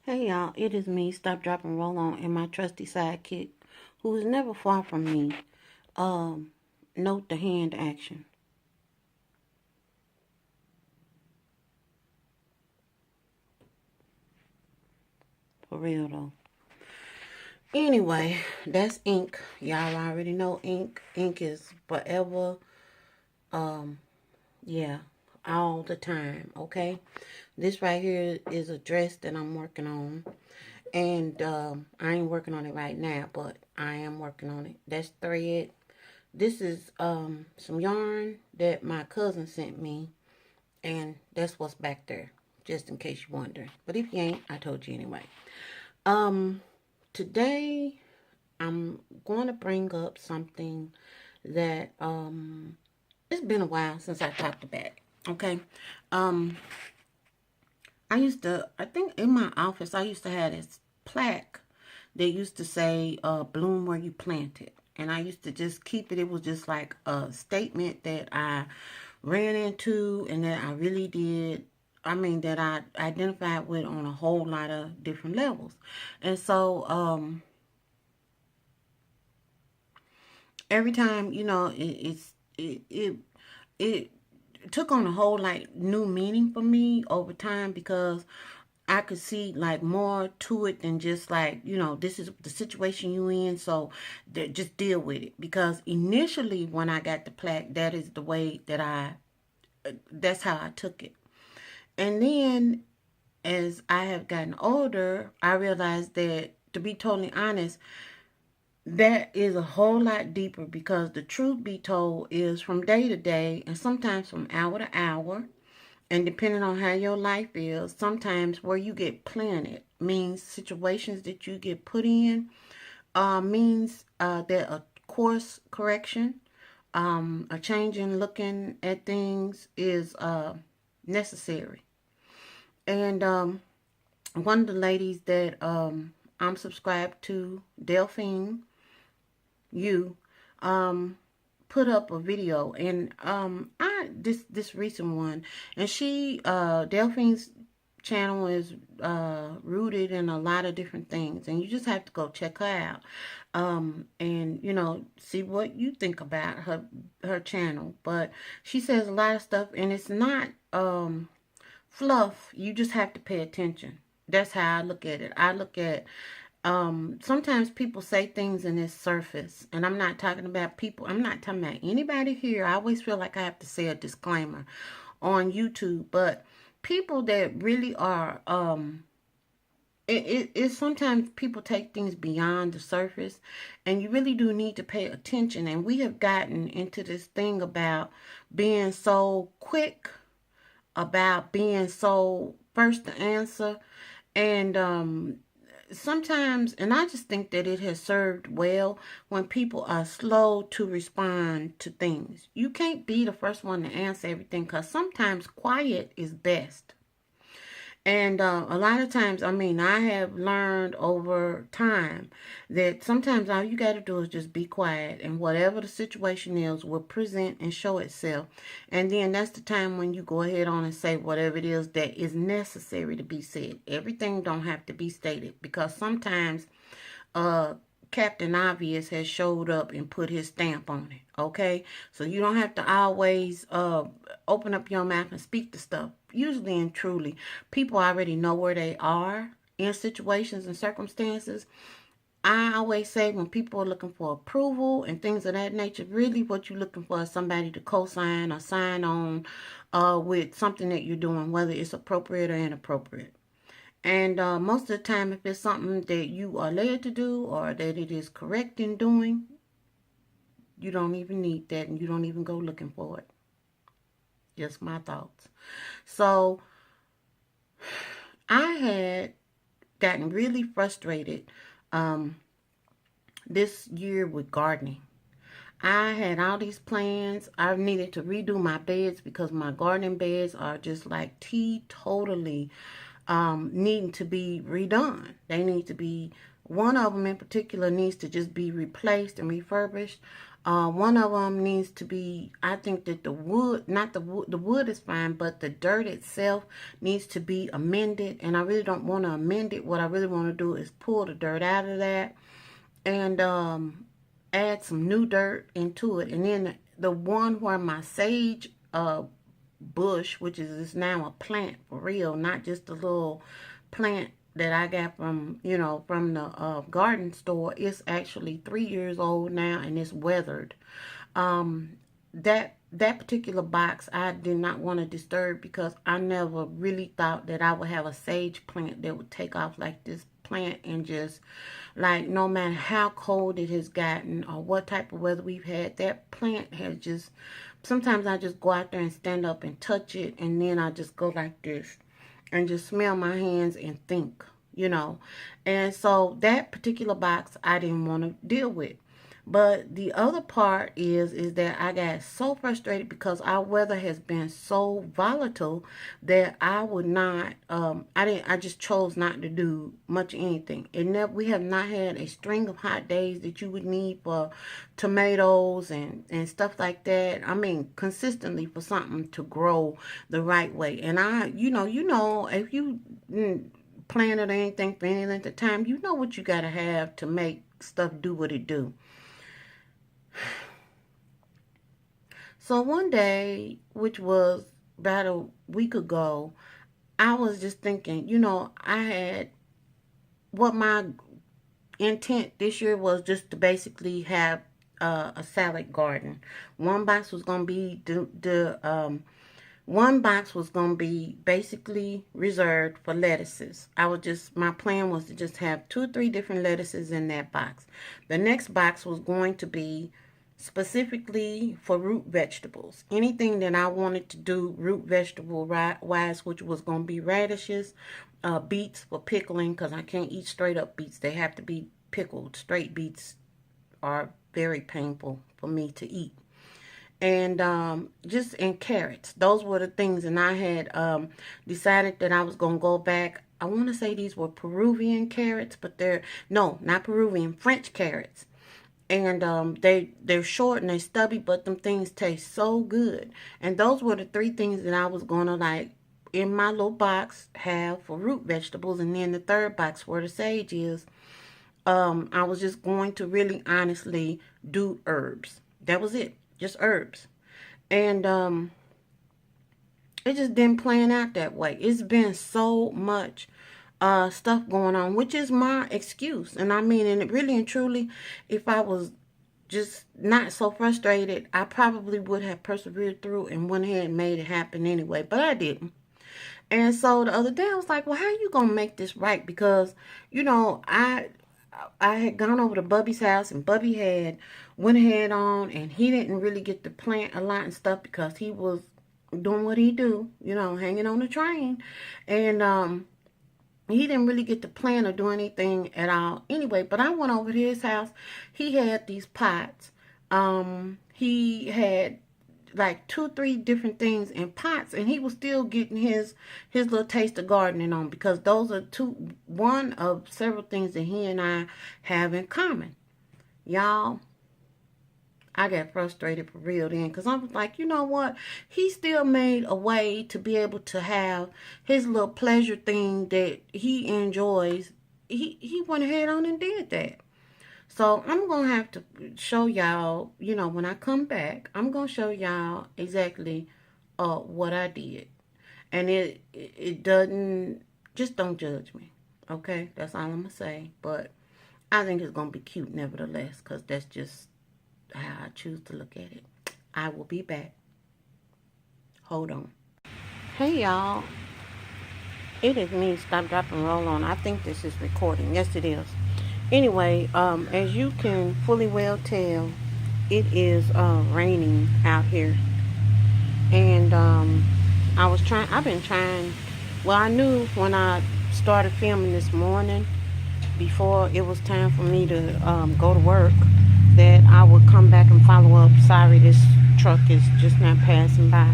Hey y'all, it is me, Stop, Drop, and Roll On, and my trusty sidekick, who is never far from me. Um, Note the hand action. For real though. Anyway, that's ink. Y'all already know ink. Ink is forever, um, yeah, all the time, okay? This right here is a dress that I'm working on. And I ain't working on it right now, but I am working on it. That's thread. This is some yarn that my cousin sent me, and that's what's back there, just in case you wonder. But if you ain't, I told you anyway. Um, Today I'm going to bring up something that it's been a while since I talked about it. Okay, um, I think in my office I used to have this plaque that used to say bloom where you plant it. And I used to just keep it. It was just like a statement that I ran into and that I really did. I mean, that I identified with on a whole lot of different levels. And so, every time, it took on a whole like new meaning for me over time because I could see like more to it than just like, this is the situation you in, so just deal with it. Because initially when I got the plaque, that is the way that that's how I took it. And then as I have gotten older, I realized that, to be totally honest, that is a whole lot deeper because the truth be told is from day to day and sometimes from hour to hour, and depending on how your life is, sometimes where you get planted means situations that you get put in means that a course correction, a change in looking at things is necessary. And one of the ladies that I'm subscribed to, Delphine, you, um, put up a video, and I this recent one, and she Delphine's channel is rooted in a lot of different things, and you just have to go check her out, and see what you think about her channel. But she says a lot of stuff, and it's not fluff. You just have to pay attention. That's how I look at it. I look at sometimes people say things in this surface, and I'm not talking about people, I'm not talking about anybody here. I always feel like I have to say a disclaimer on YouTube, but people that really are it sometimes people take things beyond the surface, and you really do need to pay attention. And we have gotten into this thing about being so quick, about being so first to answer, and sometimes, and I just think that it has served well when people are slow to respond to things. You can't be the first one to answer everything because sometimes quiet is best. And a lot of times, I mean, I have learned over time that sometimes all you got to do is just be quiet, and whatever the situation is will present and show itself. And then that's the time when you go ahead on and say whatever it is that is necessary to be said. Everything don't have to be stated because sometimes uh Captain Obvious has showed up and put his stamp on it. Okay, so you don't have to always open up your mouth and speak to stuff. Usually and truly, people already know where they are in situations and circumstances. I always say when people are looking for approval and things of that nature, really what you're looking for is somebody to co-sign or sign on with something that you're doing, whether it's appropriate or inappropriate. And most of the time, if it's something that you are led to do or that it is correct in doing, you don't even need that, and you don't even go looking for it. Just my thoughts. So I had gotten really frustrated um, this year with gardening. I had all these plans. I needed to redo my beds because my gardening beds are just like totally needing to be redone. They need to be, one of them in particular needs to just be replaced and refurbished. One of them needs to be, I think that the wood, not the wood is fine, but the dirt itself needs to be amended. And I really don't want to amend it. What I really want to do is pull the dirt out of that and add some new dirt into it. And then the one where my sage bush, which is now a plant for real, not just a little plant that I got from, from the garden store. It's actually 3 years old now, and it's weathered. That particular box I did not want to disturb because I never really thought that I would have a sage plant that would take off like this plant and just, like, no matter how cold it has gotten or what type of weather we've had, that plant has just, sometimes I just go out there and stand up and touch it, and then I just go like this and just smell my hands and think, And so that particular box I didn't want to deal with. But the other part is that I got so frustrated because our weather has been so volatile that I would not, I just chose not to do much anything. We have not had a string of hot days that you would need for tomatoes and stuff like that. I mean, consistently for something to grow the right way. And if you planted anything for any length of time, you know what you got to have to make stuff do what it do. So one day, which was about a week ago, I was just thinking, I had, what my intent this year was just to basically have a salad garden. One box was going to be one box was going to be basically reserved for lettuces. My plan was to just have 2 or 3 different lettuces in that box. The next box was going to be specifically for root vegetables. Anything that I wanted to do root vegetable wise, which was going to be radishes, beets for pickling, because I can't eat straight up beets. They have to be pickled. Straight beets are very painful for me to eat. And carrots. Those were the things. And I had decided that I was going to go back. I want to say these were Peruvian carrots, but not Peruvian, French carrots. And they're short and they're stubby, but them things taste so good. And those were the 3 things that I was going to, in my little box, have for root vegetables. And then the third box where the sage is, I was just going to really honestly do herbs. That was it. Just herbs. And it just didn't plan out that way. It's been so much stuff going on, which is my excuse. And I mean, and really and truly, if I was just not so frustrated, I probably would have persevered through and went ahead and made it happen anyway. But I didn't. And so the other day I was like, well, how are you going to make this right? Because, I had gone over to Bubby's house, and Bubby had went ahead on, and he didn't really get to plant a lot and stuff because he was doing what he do, hanging on the train. And he didn't really get to plant or do anything at all anyway. But I went over to his house. He had these pots. He had like 2 or 3 different things in pots, and he was still getting his little taste of gardening on, because those are one of several things that he and I have in common. Y'all, I got frustrated for real then, because I was like, you know what? He still made a way to be able to have his little pleasure thing that he enjoys. He went ahead on and did that. So I'm going to have to show y'all, when I come back, I'm going to show y'all exactly what I did. And it doesn't, just don't judge me. Okay? That's all I'm going to say. But I think it's going to be cute nevertheless, because that's just how I choose to look at it. I will be back. Hold on. Hey, y'all. It is me, Stop, Drop, and Roll On. I think this is recording. Yes, it is. Anyway, as you can fully well tell, it is raining out here. And I've been trying, well, I knew when I started filming this morning, before it was time for me to go to work, that I would come back and follow up. Sorry, this truck is just not passing by.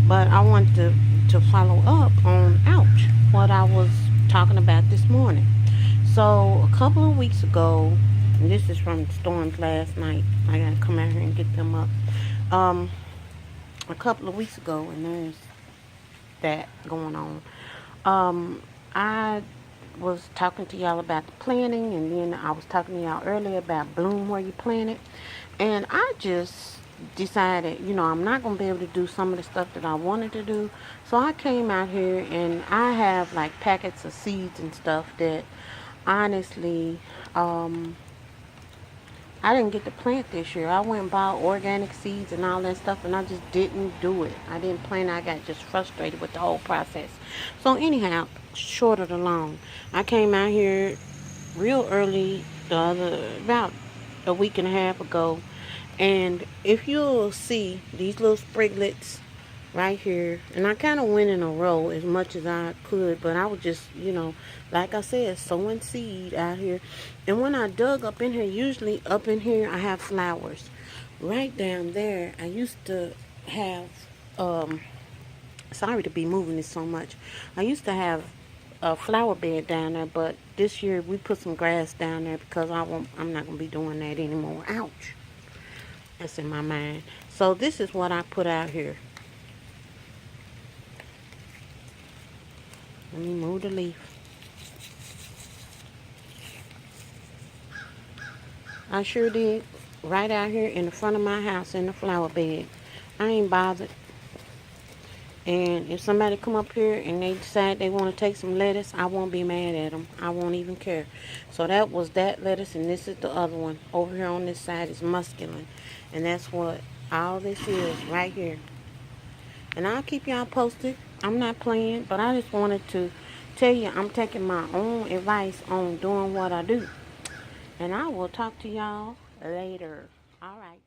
But I wanted to follow up on, what I was talking about this morning. So a couple of weeks ago, And this is from storms last night. I gotta come out here and get them up. A couple of weeks ago, and there's that going on. I was talking to y'all about the planting, and then I was talking to y'all earlier about bloom where you plant it. And I just decided, I'm not going to be able to do some of the stuff that I wanted to do. So I came out here, and I have like packets of seeds and stuff that honestly, I didn't get to plant this year. I went and bought organic seeds and all that stuff, and I just didn't do it. I didn't plant. I got just frustrated with the whole process. So anyhow, short of the long, I came out here real early about a week and a half ago, and if you'll see these little spriglets right here, and I kind of went in a row as much as I could, but I was just, like I said, sowing seed out here. And when I dug up in here, usually up in here I have flowers. Right down there I used to have, sorry to be moving this so much, I used to have a flower bed down there, but this year we put some grass down there because I'm not gonna be doing that anymore. Ouch, that's in my mind. So this is what I put out here. Let me move the leaf. I sure did. Right out here in the front of my house in the flower bed. I ain't bothered. And if somebody come up here and they decide they want to take some lettuce, I won't be mad at them. I won't even care. So that was that lettuce, and this is the other one. Over here on this side is muscadine. And that's what all this is right here. And I'll keep y'all posted. I'm not playing, but I just wanted to tell you I'm taking my own advice on doing what I do. And I will talk to y'all later. All right.